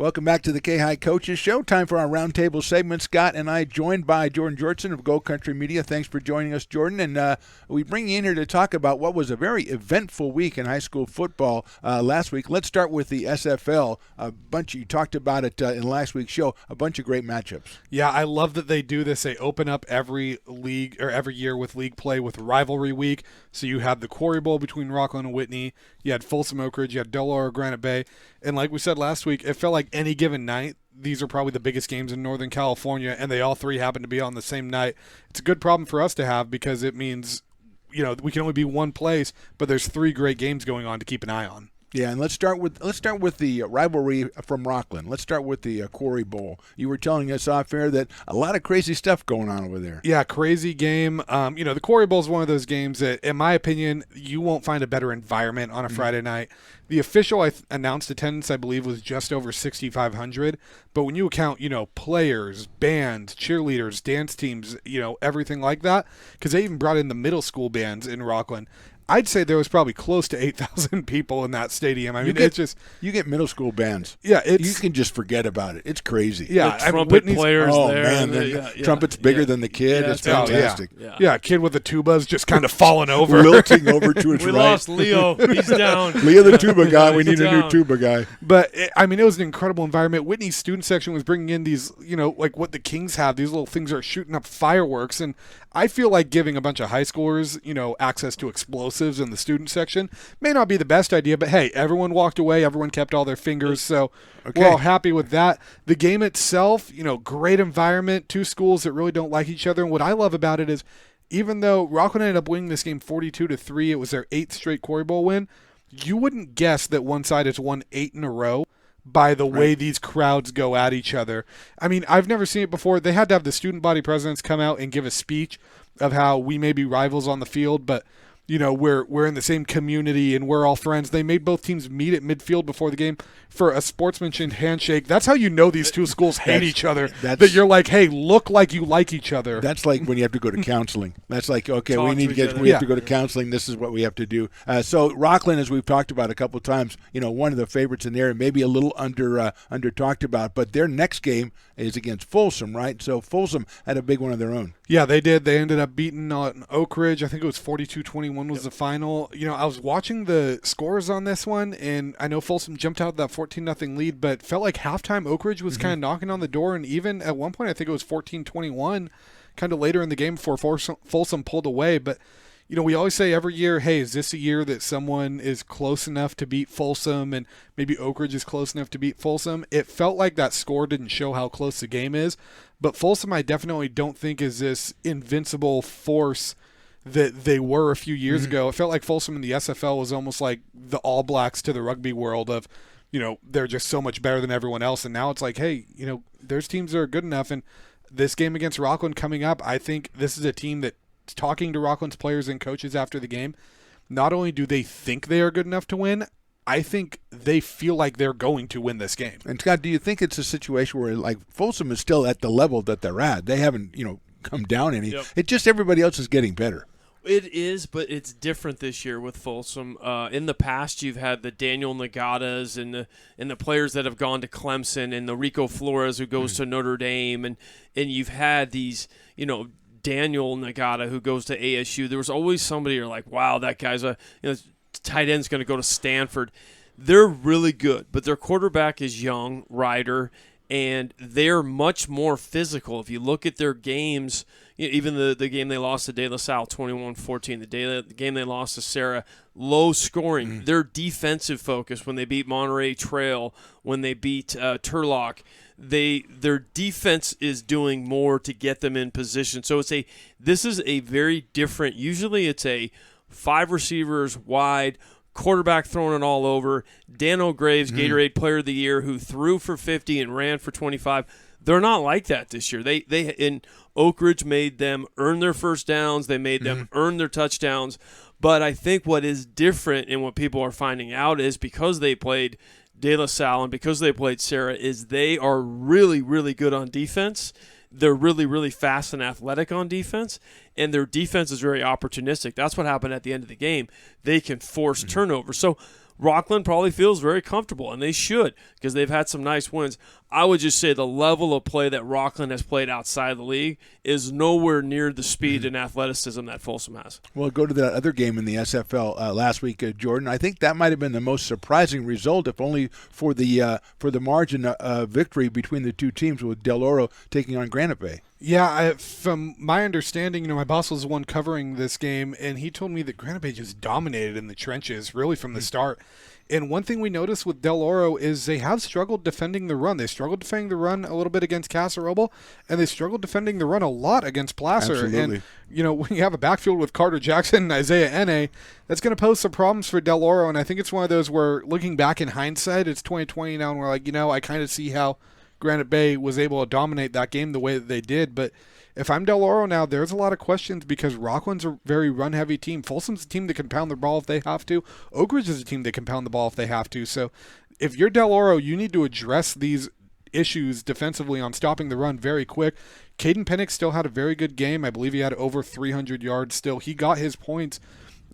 Welcome back to the K-High Coaches Show. Time for our Roundtable segment. Scott and I joined by Jordan Georgeson of Gold Country Media. Thanks for joining us, Jordan. And we bring you in here to talk about what was a very eventful week in high school football last week. Let's start with the SFL. You talked about it in last week's show. A bunch of great matchups. Yeah, I love that they do this. They open up every league or every year with league play with rivalry week. So you had the Quarry Bowl between Rockland and Whitney. You had Folsom Oak Ridge. You had Delaware Granite Bay. And like we said last week, it felt like any given night, these are probably the biggest games in Northern California, and they all three happen to be on the same night. It's a good problem for us to have because it means, we can only be one place, but there's three great games going on to keep an eye on. Yeah, and let's start with the rivalry from Rockland. Let's start with the Quarry Bowl. You were telling us off air that a lot of crazy stuff going on over there. Yeah, crazy game. The Quarry Bowl is one of those games that, in my opinion, you won't find a better environment on a Friday night. The official announced attendance, I believe, was just over 6,500. But when you account, players, bands, cheerleaders, dance teams, everything like that, because they even brought in the middle school bands in Rockland, I'd say there was probably close to 8,000 people in that stadium. I mean, you get middle school bands. Yeah, you can just forget about it. It's crazy. Yeah, trumpet players there. Oh man, trumpet's bigger than the kid. It's fantastic. Yeah, kid with the tubas just kind of falling over, wilting over to its we right. Lost Leo. He's down. Leo the tuba guy. We need a new tuba guy. But it was an incredible environment. Whitney's student section was bringing in these, like what the Kings have. These little things are shooting up fireworks, and I feel like giving a bunch of high schoolers, access to explosives in the student section may not be the best idea, but hey, everyone walked away, everyone kept all their fingers, so we're all happy with that. The game itself, great environment, two schools that really don't like each other, and what I love about it is even though Rockland ended up winning this game 42-3, it was their 8th straight Quarry Bowl win, you wouldn't guess that one side has won 8 in a row by the way these crowds go at each other. I mean, I've never seen it before. They had to have the student body presidents come out and give a speech of how we may be rivals on the field, but we're in the same community and we're all friends. They made both teams meet at midfield before the game for a sportsmanship handshake. That's how you know these two schools hate each other. That you're like, hey, look like you like each other. That's like when you have to go to counseling. That's like, okay, we have to go to counseling. This is what we have to do. So Rockland, as we've talked about a couple of times, one of the favorites in there, and maybe a little under talked about. But their next game is against Folsom, right? So Folsom had a big one of their own. Yeah, they did. They ended up beating Oak Ridge. I think it was 42-21 was the final. I was watching the scores on this one, and I know Folsom jumped out of that 14-0 lead, but felt like halftime Oak Ridge was kind of knocking on the door, and even at one point I think it was 14-21 kind of later in the game before Folsom pulled away. But, we always say every year, hey, is this a year that someone is close enough to beat Folsom and maybe Oak Ridge is close enough to beat Folsom? It felt like that score didn't show how close the game is. But Folsom, I definitely don't think is this invincible force that they were a few years ago. It felt like Folsom in the SFL was almost like the All Blacks to the rugby world of, they're just so much better than everyone else. And now it's like, hey, there's teams that are good enough. And this game against Rockland coming up, I think this is a team that, talking to Rockland's players and coaches after the game, not only do they think they are good enough to win, I think they feel like they're going to win this game. And Scott, do you think it's a situation where like Folsom is still at the level that they're at? They haven't, come down any. Yep. It's just everybody else is getting better. It is, but it's different this year with Folsom. In the past, you've had the Daniel Nagatas and the players that have gone to Clemson, and the Rico Flores who goes to Notre Dame, and you've had these, Daniel Nagata who goes to ASU. There was always somebody you're like, wow, that guy's tight end's going to go to Stanford. They're really good, but their quarterback is young, Ryder, and they're much more physical. If you look at their games, even the game they lost to De La Salle 21-14, the game they lost to Sarah, low scoring. Their defensive focus when they beat Monterey Trail, when they beat Turlock, their defense is doing more to get them in position. So this is a very different. Usually it's a 5 receivers wide, quarterback throwing it all over. Dan O'Graves, Gatorade Player of the Year, who threw for 50 and ran for 25. They're not like that this year. They in Oak Ridge made them earn their first downs. They made them earn their touchdowns. But I think what is different and what people are finding out is because they played De La Salle and because they played Sarah is they are really, really good on defense. They're really, really fast and athletic on defense, and their defense is very opportunistic. That's what happened at the end of the game. They can force turnovers. So Rockland probably feels very comfortable, and they should because they've had some nice wins. I would just say the level of play that Rockland has played outside of the league is nowhere near the speed and athleticism that Folsom has. Well, go to that other game in the SFL last week, Jordan. I think that might have been the most surprising result, if only for the margin of victory between the two teams, with Del Oro taking on Granite Bay. Yeah, from my understanding, my boss was the one covering this game, and he told me that Granite Bay just dominated in the trenches, really from the start. And one thing we noticed with Del Oro is they have struggled defending the run. They struggled defending the run a little bit against Casa Roble, and they struggled defending the run a lot against Placer. Absolutely. And, when you have a backfield with Carter Jackson and Isaiah Ene, that's going to pose some problems for Del Oro. And I think it's one of those where, looking back in hindsight, it's 2020 now, and we're like, I kind of see how Granite Bay was able to dominate that game the way that they did. But if I'm Del Oro now, there's a lot of questions because Rockland's a very run-heavy team. Folsom's a team that can pound the ball if they have to. Oak Ridge is a team that can pound the ball if they have to. So if you're Del Oro, you need to address these issues defensively on stopping the run very quick. Caden Pinnock still had a very good game. I believe he had over 300 yards still. He got his points.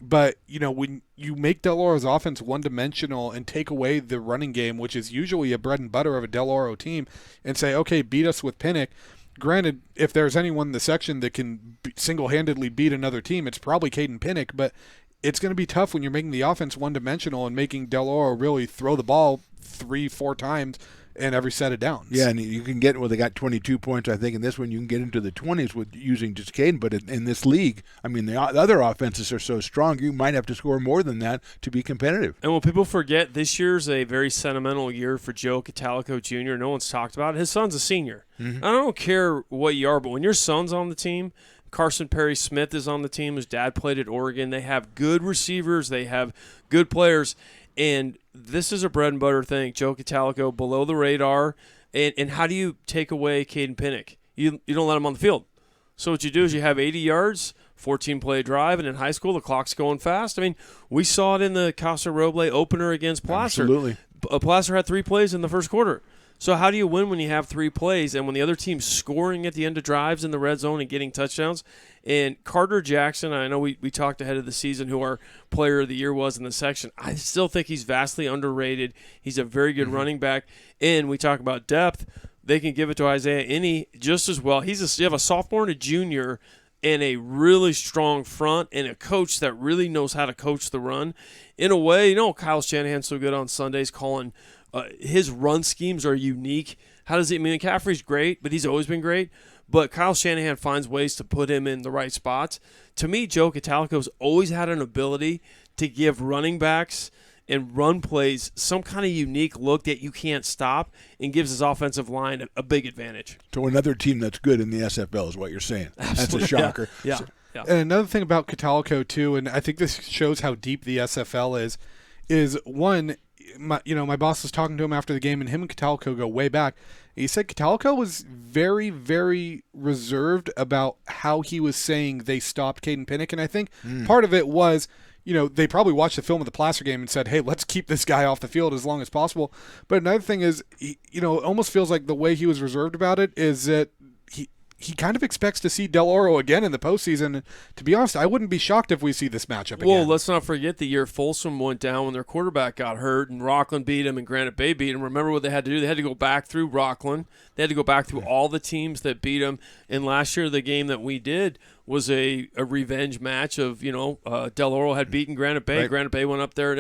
But, when you make Del Oro's offense one-dimensional and take away the running game, which is usually a bread and butter of a Del Oro team, and say, okay, beat us with Pinnock. Granted, if there's anyone in the section that can single-handedly beat another team, it's probably Caden Pinnock, but it's going to be tough when you're making the offense one-dimensional and making Del Oro really throw the ball 3-4 times in every set of downs. Yeah, and you can get, they got 22 points, I think, in this one. You can get into the 20s with using just Caden, but in this league, the other offenses are so strong, you might have to score more than that to be competitive. And when people forget, this year's a very sentimental year for Joe Catalico Jr. No one's talked about it. His son's a senior. Mm-hmm. I don't care what you are, but when your son's on the team, Carson Perry Smith is on the team. His dad played at Oregon. They have good receivers. They have good players. And this is a bread and butter thing. Joe Catalico below the radar. And how do you take away Caden Pinnock? You don't let him on the field. So what you do is you have 80 yards, 14-play drive, and in high school the clock's going fast. We saw it in the Casa Roble opener against Placer. Absolutely. Placer had 3 plays in the first quarter. So how do you win when you have 3 plays and when the other team's scoring at the end of drives in the red zone and getting touchdowns? And Carter Jackson, I know we talked ahead of the season who our player of the year was in the section. I still think he's vastly underrated. He's a very good running back. And we talk about depth. They can give it to Isaiah Ene just as well. You have a sophomore and a junior and a really strong front and a coach that really knows how to coach the run. In a way, Kyle Shanahan's so good on Sundays calling his run schemes are unique. How does he? McCaffrey's great, but he's always been great. But Kyle Shanahan finds ways to put him in the right spots. To me, Joe Catalico's always had an ability to give running backs and run plays some kind of unique look that you can't stop and gives his offensive line a big advantage. So another team that's good in the SFL is what you're saying. Absolutely. That's a shocker. Yeah. And another thing about Catalico, too, and I think this shows how deep the SFL is one, my boss was talking to him after the game, and him and Catalico go way back. He said Catalico was very, very reserved about how he was saying they stopped Caden Pinnock, and I think part of it was, they probably watched the film of the Placer game and said, hey, let's keep this guy off the field as long as possible. But another thing is, it almost feels like the way he was reserved about it is that he kind of expects to see Del Oro again in the postseason. And to be honest, I wouldn't be shocked if we see this matchup again. Well, let's not forget the year Folsom went down when their quarterback got hurt and Rockland beat him and Granite Bay beat him. Remember what they had to do? They had to go back through Rockland. They had to go back through all the teams that beat them. And last year, the game that we did was a revenge match of, Del Oro had beaten Granite Bay. Right. Granite Bay went up there.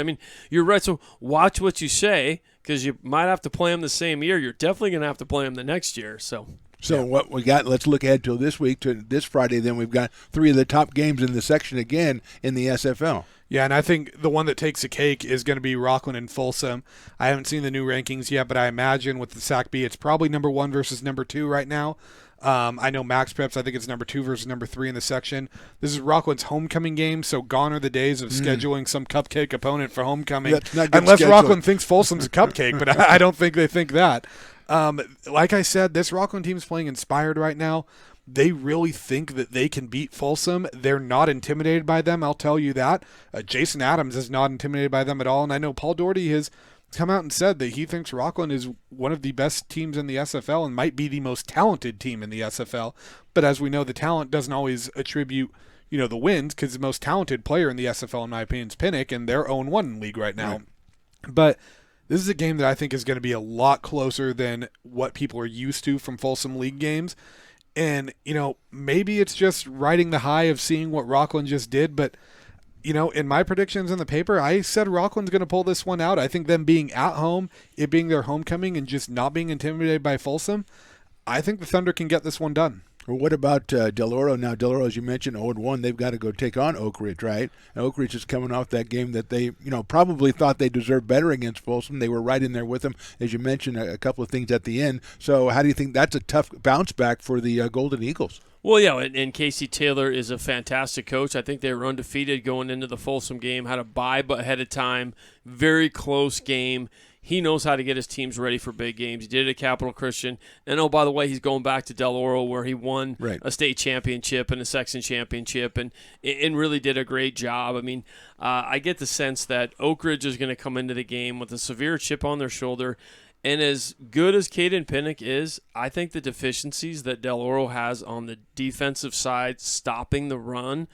You're right. So watch what you say because you might have to play them the same year. You're definitely going to have to play them the next year. So what we got, let's look ahead to this week, to this Friday. Then we've got 3 of the top games in the section again in the SFL. Yeah, and I think the one that takes the cake is going to be Rockland and Folsom. I haven't seen the new rankings yet, but I imagine with the SAC-B, it's probably number 1 versus number 2 right now. I know Max Preps, I think it's number 2 versus number 3 in the section. This is Rockland's homecoming game, so gone are the days of scheduling some cupcake opponent for homecoming. Unless schedule. Rockland thinks Folsom's a cupcake, but I don't think they think that. Like I said, this Rockland team's playing inspired right now. They really think that they can beat Folsom. They're not intimidated by them, I'll tell you that. Jason Adams is not intimidated by them at all, and I know Paul Doherty has come out and said that he thinks Rockland is one of the best teams in the SFL and might be the most talented team in the SFL. But as we know, the talent doesn't always attribute, the wins, because the most talented player in the SFL, in my opinion, is Pinnock, and they're 0-1 in league right now. Right. But this is a game that I think is going to be a lot closer than what people are used to from Folsom League games. And, maybe it's just riding the high of seeing what Rockland just did. But, in my predictions in the paper, I said Rockland's going to pull this one out. I think them being at home, it being their homecoming, and just not being intimidated by Folsom, I think the Thunder can get this one done. Well, what about Del Oro? Now, Del Oro, as you mentioned, 0-1, they've got to go take on Oak Ridge, right? And Oak Ridge is coming off that game that they, probably thought they deserved better against Folsom. They were right in there with them, as you mentioned, a couple of things at the end. So how do you think that's a tough bounce back for the Golden Eagles? Well, yeah, and Casey Taylor is a fantastic coach. I think they were undefeated going into the Folsom game, had a bye ahead of time, very close game. He knows how to get his teams ready for big games. He did it at Capital Christian. And, oh, by the way, he's going back to Del Oro where he won a state championship and a section championship and really did a great job. I mean, I get the sense that Oak Ridge is going to come into the game with a severe chip on their shoulder. And as good as Caden Pinnock is, I think the deficiencies that Del Oro has on the defensive side, stopping the run,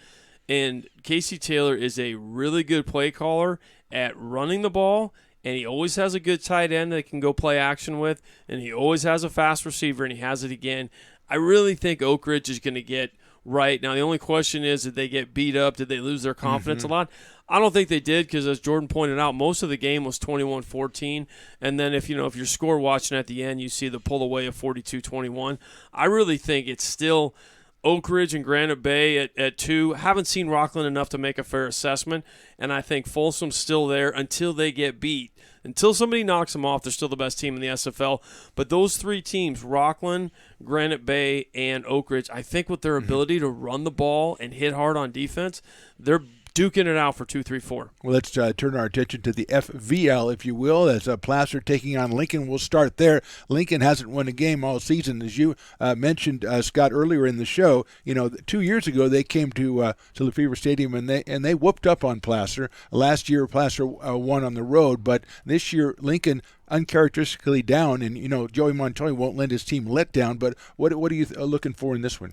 and Casey Taylor is a really good play caller at running the ball, and he always has a good tight end that can go play action with, and he always has a fast receiver, and he has it again. I really think Oak Ridge is going to get right. Now, the only question is, did they get beat up? Did they lose their confidence a lot? I don't think they did because, as Jordan pointed out, most of the game was 21-14. And then if you're score watching at the end, you see the pull away of 42-21. I really think it's still Oak Ridge and Granite Bay at 2. Haven't seen Rockland enough to make a fair assessment, and I think Folsom's still there until they get beat. Until somebody knocks them off, they're still the best team in the SFL. But those three teams, Rockland, Granite Bay, and Oak Ridge, I think with their ability to run the ball and hit hard on defense, they're duking it out for 2, 3, 4. Well, let's turn our attention to the FVL, if you will, as Placer taking on Lincoln. We'll start there. Lincoln hasn't won a game all season. As you mentioned, Scott, earlier in the show, 2 years ago they came to Lefevre Stadium and they whooped up on Placer. Last year, Placer won on the road, but this year Lincoln uncharacteristically down, and Joey Montoya won't let his team let down. But what are you looking for in this one?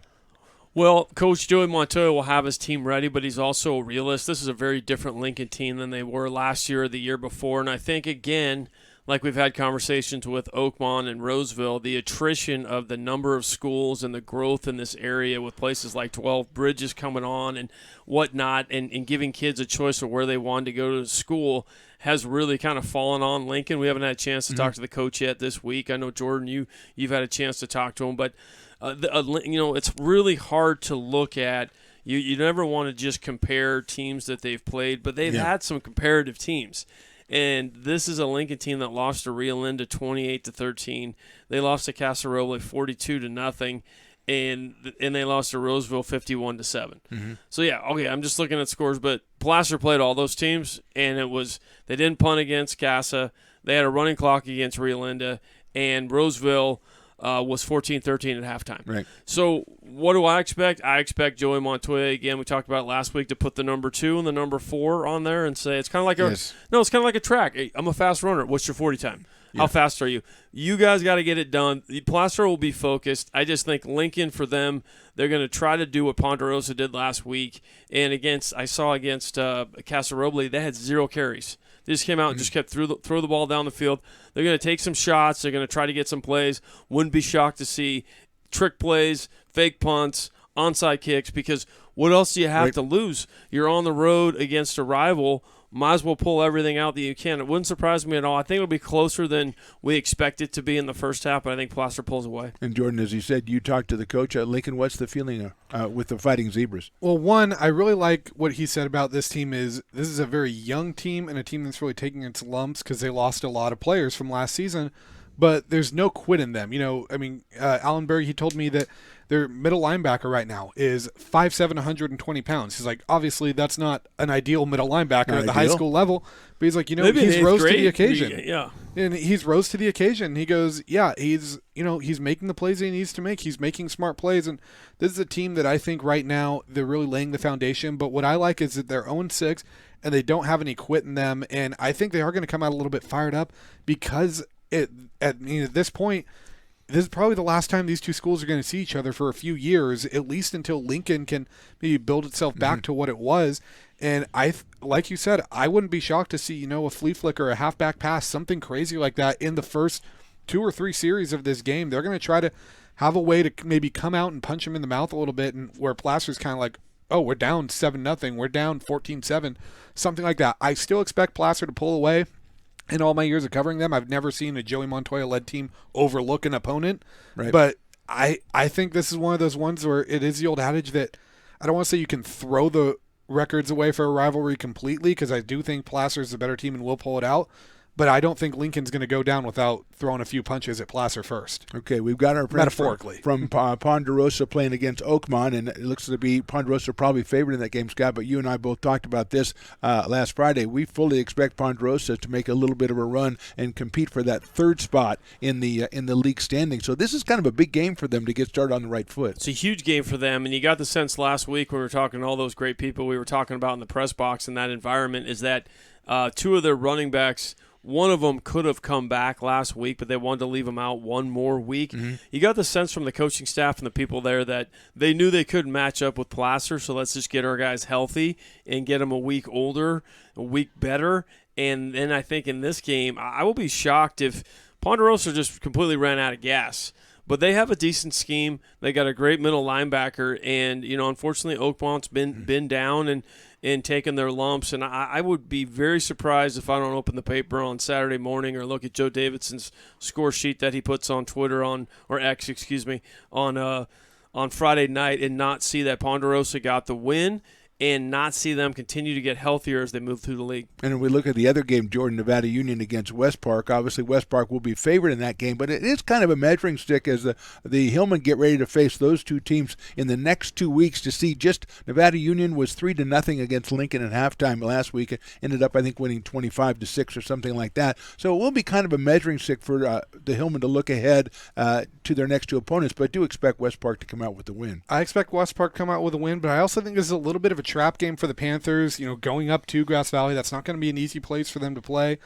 Well, Coach Joey Montoya will have his team ready, but he's also a realist. This is a very different Lincoln team than they were last year or the year before. And I think, again, like we've had conversations with Oakmont and Roseville, the attrition of the number of schools and the growth in this area with places like 12 Bridges coming on and whatnot and giving kids a choice of where they want to go to school has really kind of fallen on Lincoln. We haven't had a chance to talk to the coach yet this week. I know, Jordan, you've had a chance to talk to him, but it's really hard to look at. You never want to just compare teams that they've played, but they've had some comparative teams. And this is a Lincoln team that lost to Rio Linda 28-13. They lost to Casa Roble 42-0, and they lost to Roseville 51-7. So I'm just looking at scores, but Placer played all those teams, and they didn't punt against Casa. They had a running clock against Rio Linda, and Roseville was 14-13 at halftime. Right. So what do I expect? I expect Joey Montoya, again, we talked about last week, to put the number 2 and the number 4 on there and say it's kind of like it's kind of like a track. Hey, I'm a fast runner. What's your 40 time? Yeah. How fast are you? You guys got to get it done. Placer will be focused. I just think Lincoln, for them, they're going to try to do what Ponderosa did last week. And I saw against Casa Roble, they had 0 carries. They just came out and just kept throw the ball down the field. They're going to take some shots. They're going to try to get some plays. Wouldn't be shocked to see trick plays, fake punts, onside kicks, because what else do you have to lose? You're on the road against a rival. Might as well pull everything out that you can. It wouldn't surprise me at all. I think it'll be closer than we expect it to be in the first half, but I think Placer pulls away. And Jordan, as you said, you talked to the coach at Lincoln. What's the feeling with the Fighting Zebras? Well, one, I really like what he said about this team is this is a very young team and a team that's really taking its lumps because they lost a lot of players from last season, but there's no quit in them. Alan Berg, he told me that their middle linebacker right now is 5'7", 120 pounds. He's like, obviously that's not an ideal middle linebacker at the high school level, but he's like, he's rose to the occasion. Yeah. And he's rose to the occasion. He goes, he's making the plays he needs to make. He's making smart plays, and this is a team that I think right now they're really laying the foundation. But what I like is that they're 0-6, and they don't have any quit in them, and I think they are going to come out a little bit fired up because at this point, this is probably the last time these two schools are going to see each other for a few years, at least until Lincoln can maybe build itself back to what it was. And like you said, I wouldn't be shocked to see, a flea flicker, a halfback pass, something crazy like that in the first 2 or 3 series of this game. They're going to try to have a way to maybe come out and punch him in the mouth a little bit, and where Placer's kind of like, oh, we're down 7-0, we're down 14-7, something like that. I still expect Placer to pull away. In all my years of covering them, I've never seen a Joey Montoya-led team overlook an opponent. Right. But I think this is one of those ones where it is the old adage that I don't want to say you can throw the records away for a rivalry completely, because I do think Placer is a better team and will pull it out. But I don't think Lincoln's going to go down without throwing a few punches at Placer first. Okay, we've got our friends metaphorically from Ponderosa playing against Oakmont, and it looks to be Ponderosa probably favored in that game, Scott. But you and I both talked about this last Friday. We fully expect Ponderosa to make a little bit of a run and compete for that 3rd spot in the league standing. So this is kind of a big game for them to get started on the right foot. It's a huge game for them, and you got the sense last week when we were talking to all those great people we were talking about in the press box in that environment is that 2 of their running backs. One of them could have come back last week, but they wanted to leave him out one more week. Mm-hmm. You got the sense from the coaching staff and the people there that they knew they couldn't match up with Placer, so let's just get our guys healthy and get them a week older, a week better. And then I think in this game, I will be shocked if Ponderosa just completely ran out of gas. But they have a decent scheme. They got a great middle linebacker, and unfortunately, Oakmont's been down and taking their lumps. And I would be very surprised if I don't open the paper on Saturday morning or look at Joe Davidson's score sheet that he puts on Twitter on Friday night and not see that Ponderosa got the win and not see them continue to get healthier as they move through the league. And if we look at the other game, Jordan, Nevada Union against West Park, obviously West Park will be favored in that game, but it is kind of a measuring stick as the Hillmen get ready to face those two teams in the next 2 weeks to see just Nevada Union was 3-0 against Lincoln at halftime last week. It ended up, I think, winning 25-6 or something like that. So it will be kind of a measuring stick for the Hillmen to look ahead to their next 2 opponents, but I do expect West Park to come out with the win. I expect West Park to come out with a win, but I also think this is a little bit of a trap game for the Panthers. Going up to Grass Valley, that's not going to be an easy place for them to play.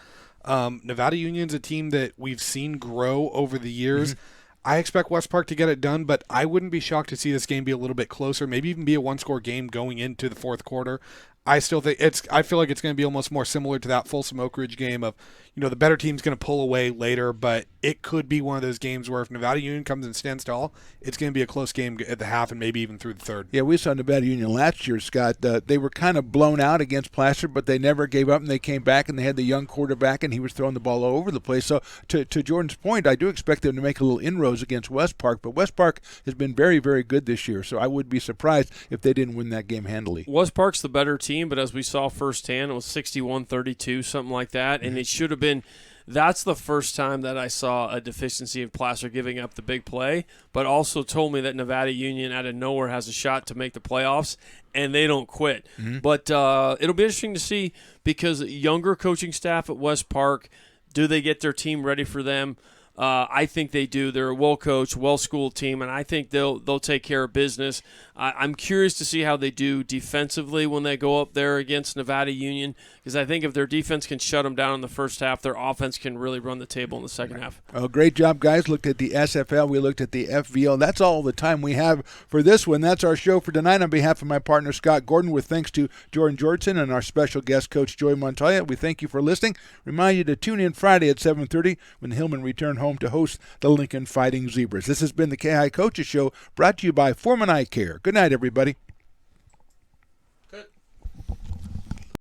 Nevada Union's a team that we've seen grow over the years. Mm-hmm. I expect West Park to get it done, but I wouldn't be shocked to see this game be a little bit closer, maybe even be a 1-score game going into the 4th quarter. I still think I feel like it's going to be almost more similar to that Folsom Oak Ridge game of, the better team's going to pull away later, but it could be one of those games where if Nevada Union comes and stands tall, it's going to be a close game at the half and maybe even through the 3rd. Yeah, we saw Nevada Union last year, Scott. They were kind of blown out against Placer, but they never gave up, and they came back, and they had the young quarterback, and he was throwing the ball all over the place. So to Jordan's point, I do expect them to make a little inroads against West Park, but West Park has been very, very good this year, so I would be surprised if they didn't win that game handily. West Park's the better team, but as we saw firsthand, it was 61-32, something like that, and it should have been – that's the first time that I saw a deficiency of Placer giving up the big play, but also told me that Nevada Union out of nowhere has a shot to make the playoffs, and they don't quit. Mm-hmm. But it'll be interesting to see because younger coaching staff at West Park, do they get their team ready for them? I think they do. They're a well-coached, well-schooled team, and I think they'll take care of business. I'm curious to see how they do defensively when they go up there against Nevada Union, because I think if their defense can shut them down in the first half, their offense can really run the table in the second half. Oh, great job, guys. Looked at the SFL. We looked at the FVL. That's all the time we have for this one. That's our show for tonight. On behalf of my partner, Scott Gordon, with thanks to Jordan Georgeson and our special guest coach, Joey Montoya, we thank you for listening. Remind you to tune in Friday at 7:30 when the Hillmen return home to host the Lincoln Fighting Zebras. This has been the KI Coaches Show, brought to you by Foreman Eye Care. Good night, everybody.